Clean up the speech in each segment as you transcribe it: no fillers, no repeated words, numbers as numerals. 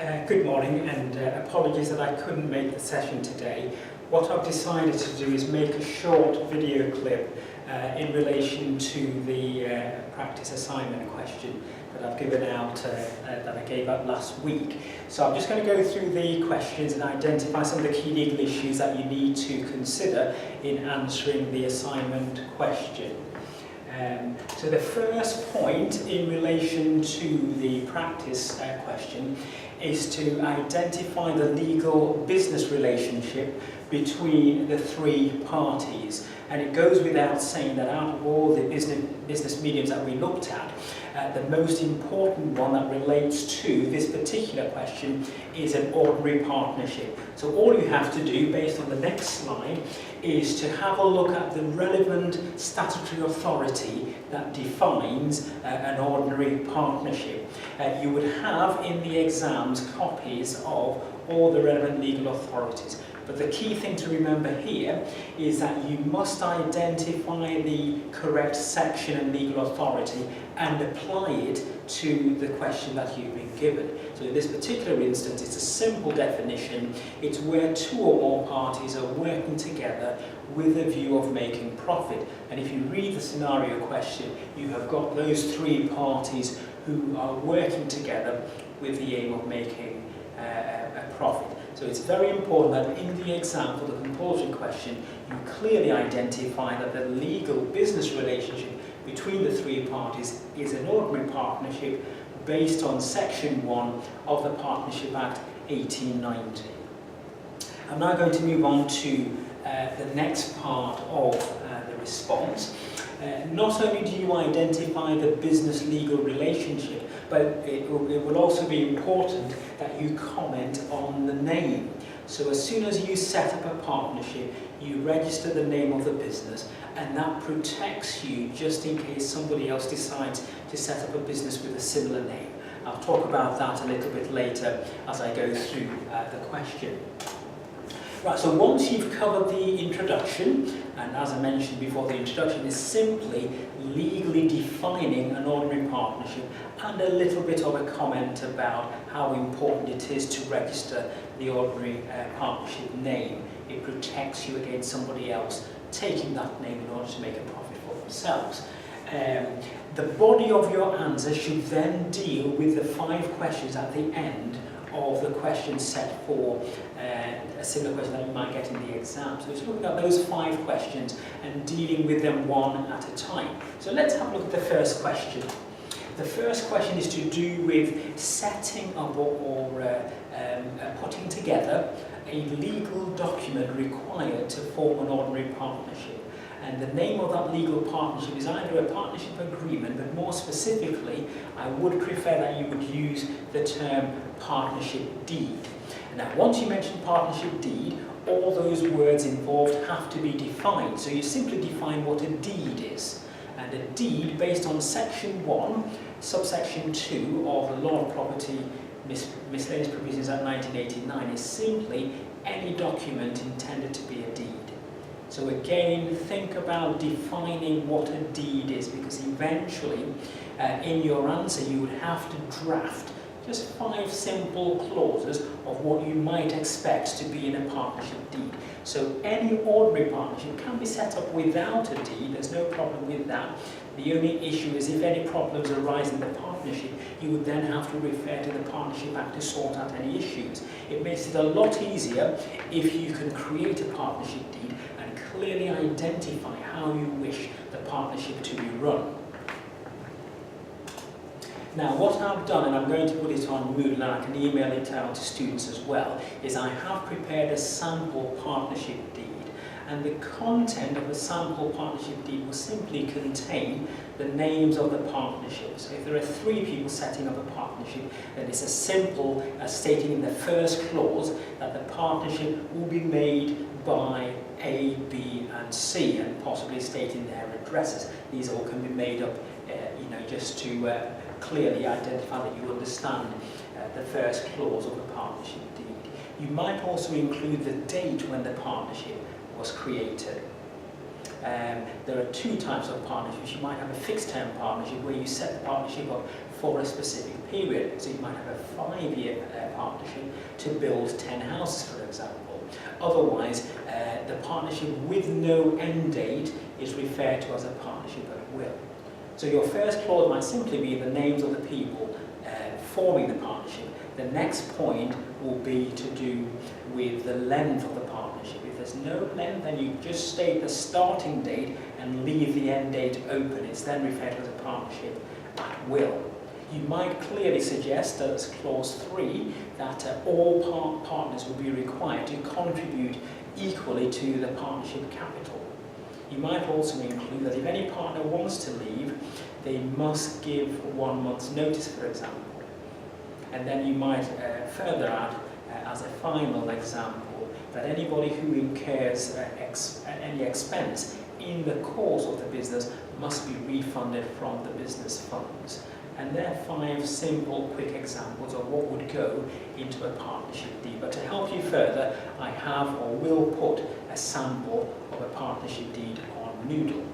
Good morning, and apologies that I couldn't make the session today. What I've decided to do is make a short video clip in relation to the practice assignment question that I've given out, that I gave out last week. So I'm just going to go through the questions and identify some of the key legal issues that you need to consider in answering the assignment question. So the first point in relation to the practice question is to identify the legal business relationship between the three parties. And it goes without saying that out of all the business mediums that we looked at, the most important one that relates to this particular question is an ordinary partnership. So all you have to do, based on the next slide, is to have a look at the relevant statutory authority that defines an ordinary partnership. You would have in the exams copies of all the relevant legal authorities. But the key thing to remember here is that you must identify the correct section and legal authority and apply it to the question that you've been given. So in this particular instance, it's a simple definition. It's where two or more parties are working together with a view of making profit. And if you read the scenario question, you have got those three parties who are working together with the aim of making a profit. So it's very important that in the exam for the compulsory question, you clearly identify that the legal business relationship between the three parties is an ordinary partnership based on Section 1 of the Partnership Act 1890. I'm now going to move on to the next part of the response. Not only do you identify the business legal relationship, but it will also be important that you comment on the name. So as soon as you set up a partnership, you register the name of the business, and that protects you just in case somebody else decides to set up a business with a similar name. I'll talk about that a little bit later as I go through the question. Right, so once you've covered the introduction, and as I mentioned before, the introduction is simply legally defining an ordinary partnership and a little bit of a comment about how important it is to register the ordinary partnership name. It protects you against somebody else taking that name in order to make a profit for themselves. The body of your answer should then deal with the 5 questions at the end of the question set for a similar question that you might get in the exam. So it's looking at those 5 questions and dealing with them one at a time. So let's have a look at the first question. The first question is to do with setting up or putting together a legal document required to form an ordinary partnership. And the name of that legal partnership is either a partnership agreement, but more specifically, I would prefer that you would use the term partnership deed. Now, once you mention partnership deed, all those words involved have to be defined. So you simply define what a deed is. And a deed, based on Section 1, subsection 2 of the Law of Property Miscellaneous Provisions Act 1989, is simply any document intended to be a deed. So again, think about defining what a deed is, because eventually in your answer you would have to draft just 5 simple clauses of what you might expect to be in a partnership deed. So any ordinary partnership can be set up without a deed, there's no problem with that. The only issue is if any problems arise in the partnership, you would then have to refer to the Partnership Act to sort out any issues. It makes it a lot easier if you can create a partnership deed and clearly identify how you wish the partnership to be run. Now, what I've done, and I'm going to put it on Moodle and I can email it out to students as well, is I have prepared a sample partnership deed. And the content of the sample partnership deed will simply contain the names of the partnerships. So if there are 3 people setting up a partnership, then it's as simple as stating in the first clause that the partnership will be made by A, B and C, and possibly stating their addresses. These all can be made up just to clearly identify that you understand the first clause of the partnership deed. You might also include the date when the partnership was created. there are two types of partnerships. You might have a fixed term partnership where you set the partnership up for a specific period. So you might have a 5-year partnership to build 10 houses, for example. Otherwise, the partnership with no end date is referred to as a partnership at will. So your first clause might simply be the names of the people forming the partnership. The next point will be to do with the length of the partnership. If there's no length, then you just state the starting date and leave the end date open. It's then referred to as a partnership at will. You might clearly suggest, as clause 3, that all partners will be required to contribute equally to the partnership capital. You might also include that if any partner wants to leave, they must give 1 month's notice, for example. And then you might further add, as a final example, that anybody who incurs any expense in the course of the business must be refunded from the business funds. And there are 5 simple, quick examples of what would go into a partnership deed. But to help you further, I have or will put a sample of a partnership deed on Moodle.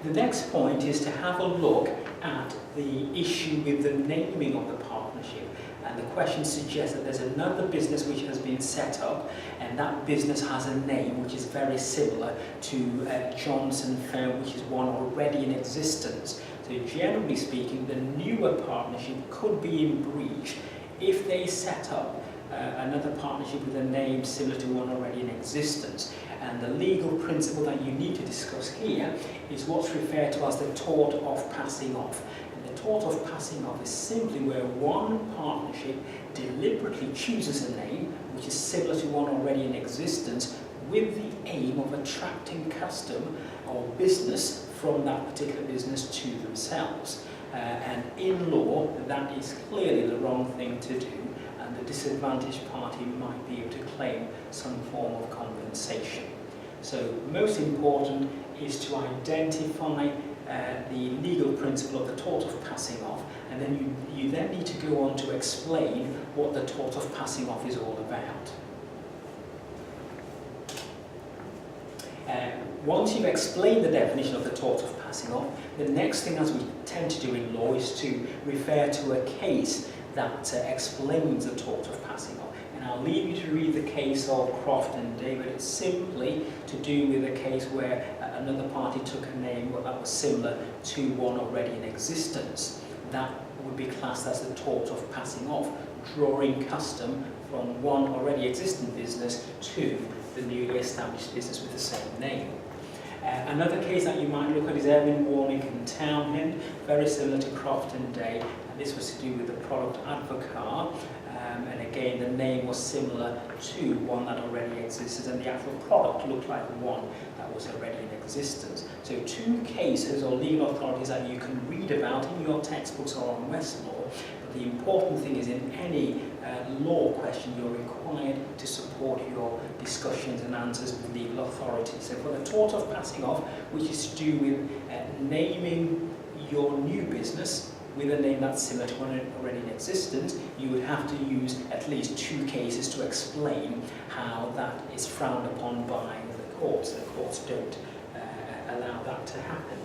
The next point is to have a look at the issue with the naming of the partnership. And the question suggests that there's another business which has been set up, and that business has a name which is very similar to Johnson Firm, which is one already in existence. So generally speaking, the newer partnership could be in breach if they set up another partnership with a name similar to one already in existence. And the legal principle that you need to discuss here is what's referred to as the tort of passing off. And the tort of passing off is simply where one partnership deliberately chooses a name which is similar to one already in existence with the aim of attracting custom or business from that particular business to themselves. And in law, that is clearly the wrong thing to do. The disadvantaged party might be able to claim some form of compensation. So most important is to identify the legal principle of the tort of passing off, and then you then need to go on to explain what the tort of passing off is all about. Once you've explained the definition of the tort of passing off, the next thing, as we tend to do in law, is to refer to a case that explains the tort of passing off. And I'll leave you to read the case of Croft and David. It's simply to do with a case where another party took a name that was similar to one already in existence. That would be classed as the tort of passing off, drawing custom from one already existing business to the newly established business with the same name. Another case that you might look at is Erwin, Warnick and Townend, very similar to Croft and Day, and this was to do with the product Advocar, and again the name was similar to one that already existed, and the actual product looked like one that was already in existence. So 2 cases or legal authorities that you can read about in your textbooks or on Westlaw, but the important thing is in any law question you're required to support your discussions and answers with legal authorities. So for the tort of passing off, which is to do with naming your new business with a name that's similar to one already in existence, you would have to use at least 2 cases to explain how that is frowned upon by the courts. The courts don't allow that to happen.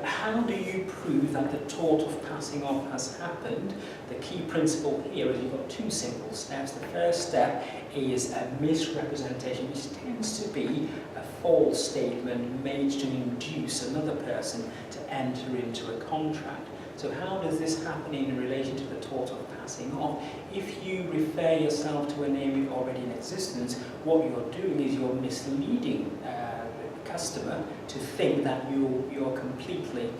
How do you prove that the tort of passing off has happened? The key principle here is you've got 2 simple steps. The first step is a misrepresentation, which tends to be a false statement made to induce another person to enter into a contract. So how does this happen in relation to the tort of passing off? If you refer yourself to a name already in existence, what you're doing is you're misleading customer to think that you're completely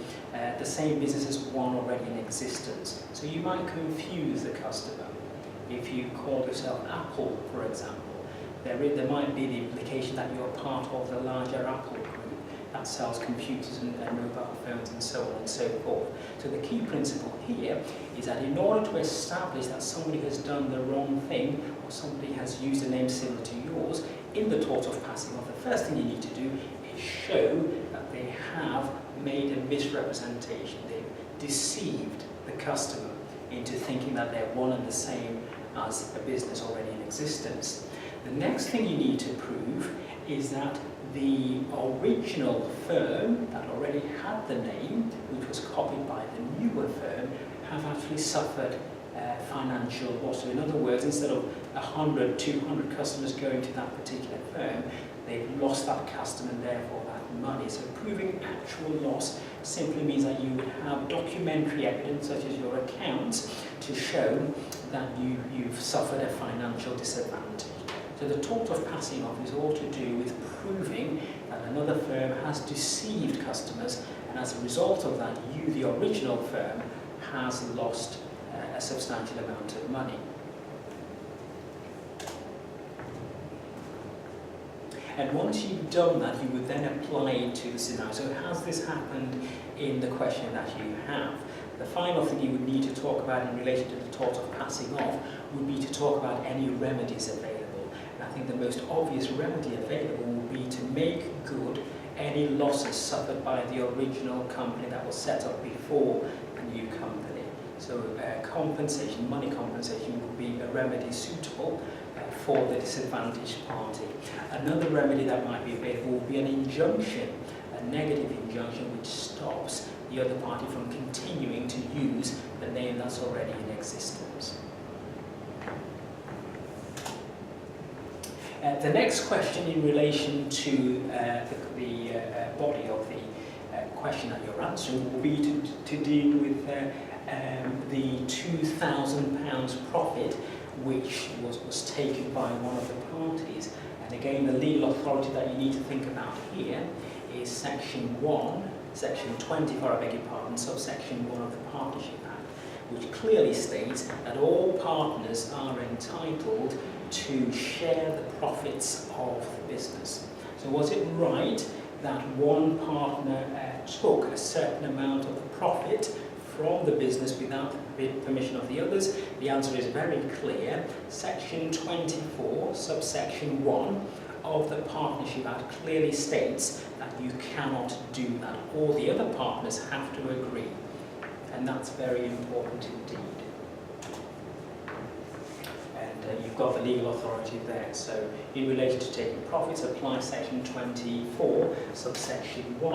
the same business as one already in existence. So you might confuse the customer. If you call yourself Apple, for example, there might be the implication that you're part of the larger Apple group that sells computers and mobile phones and so on and so forth. So the key principle here is that in order to establish that somebody has done the wrong thing or somebody has used a name similar to yours in the tort of passing off, the first thing you need to do is show that they have made a misrepresentation. They've deceived the customer into thinking that they're one and the same as a business already in existence. The next thing you need to prove is that the original firm that already had the name, which was copied by the newer firm, have actually suffered financial loss. So in other words, instead of 100, 200 customers going to that particular firm, they've lost that customer and therefore that money. So proving actual loss simply means that you would have documentary evidence, such as your accounts, to show that you've suffered a financial disadvantage. So the tort of passing off is all to do with proving that another firm has deceived customers, and as a result of that, you, the original firm, has lost a substantial amount of money. And once you've done that, you would then apply it to the scenario. So has this happened in the question that you have? The final thing you would need to talk about in relation to the tort of passing off would be to talk about any remedies available. And I think the most obvious remedy available would be to make good any losses suffered by the original company that was set up before the new company. So compensation, money compensation, would be a remedy suitable for the disadvantaged party. Another remedy that might be available would be an injunction, a negative injunction which stops the other party from continuing to use the name that's already in existence. The next question in relation to the body of the question that you're answering will be to deal with the £2,000 profit which was taken by one of the parties. And again, the legal authority that you need to think about here is Section 24, I beg your pardon, subsection 1 of the Partnership Act, which clearly states that all partners are entitled to share the profits of the business. So was it right that one partner took a certain amount of the profit from the business without the permission of the others? The answer is very clear. Section 24, subsection 1 of the Partnership Act clearly states that you cannot do that. All the other partners have to agree, and that's very important indeed. And you've got the legal authority there. So in relation to taking profits, apply Section 24, subsection 1.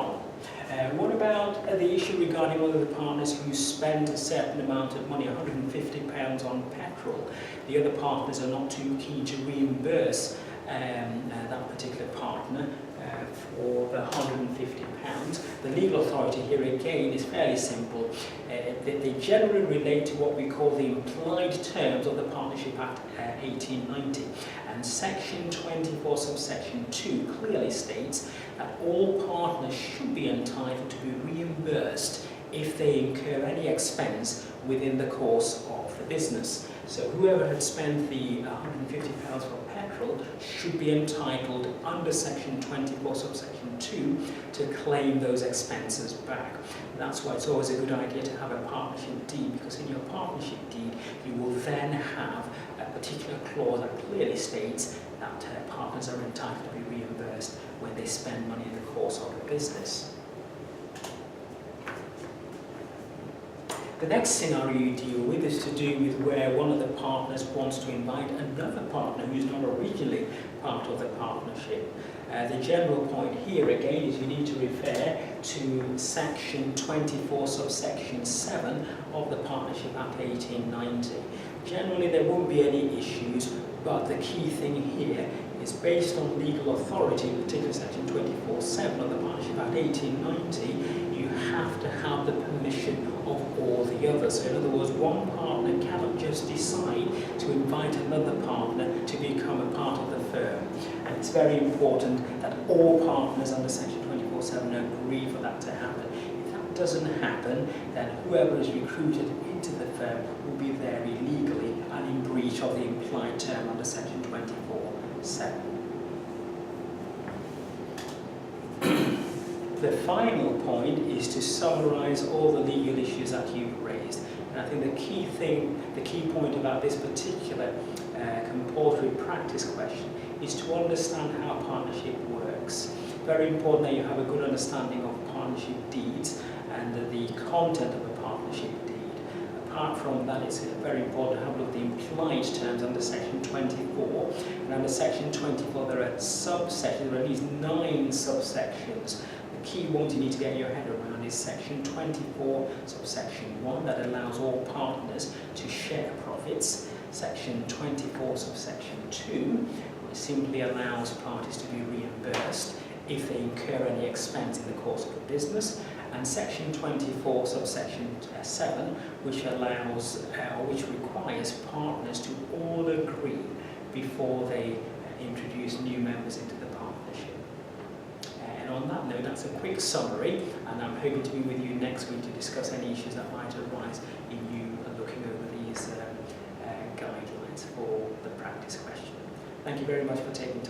What about the issue regarding one of the partners who spend a certain amount of money, £150 on petrol? The other partners are not too keen to reimburse that particular partner for the £150. The legal authority here again is fairly simple. They generally relate to what we call the implied terms of the Partnership Act 1890. And Section 24, subsection 2 clearly states that all partners should be entitled to be reimbursed if they incur any expense within the course of the business. So whoever had spent the £150 for petrol should be entitled under Section 24, subsection 2 to claim those expenses back. That's why it's always a good idea to have a partnership deed, because in your partnership deed you will then have a particular clause that clearly states that partners are entitled to be reimbursed when they spend money in the course of the business. The next scenario you deal with is to do with where one of the partners wants to invite another partner who's not originally part of the partnership. The general point here again is you need to refer to Section 24, subsection 7 of the Partnership Act 1890. Generally there won't be any issues, but the key thing here is based on legal authority, in particular Section 24(7) of the Partnership Act 1890, you have to have the permission of all the others. So in other words, one partner cannot just decide to invite another partner to become a part of the firm. And it's very important that all partners under Section 24(7) agree for that to happen. If that doesn't happen, then whoever is recruited into the firm will be there illegally and in breach of the implied term under Section 24(7). The final point is to summarise all the legal issues that you've raised. And I think the key point about this particular compulsory practice question is to understand how partnership works. Very important that you have a good understanding of partnership deeds and the content of a partnership deed. A Apart from that, it's very important to have a look at the implied terms under section 24. And under section 24, there are subsections, there are at least 9 subsections. The key ones you need to get your head around is section 24, subsection 1, that allows all partners to share profits. Section 24, subsection 2, which simply allows parties to be reimbursed if they incur any expense in the course of the business. And section 24, subsection 7, which allows, which requires partners to all agree before they introduce new members into the partnership. And on that note, that's a quick summary, and I'm hoping to be with you next week to discuss any issues that might arise in you looking over these guidelines for the practice question. Thank you very much for taking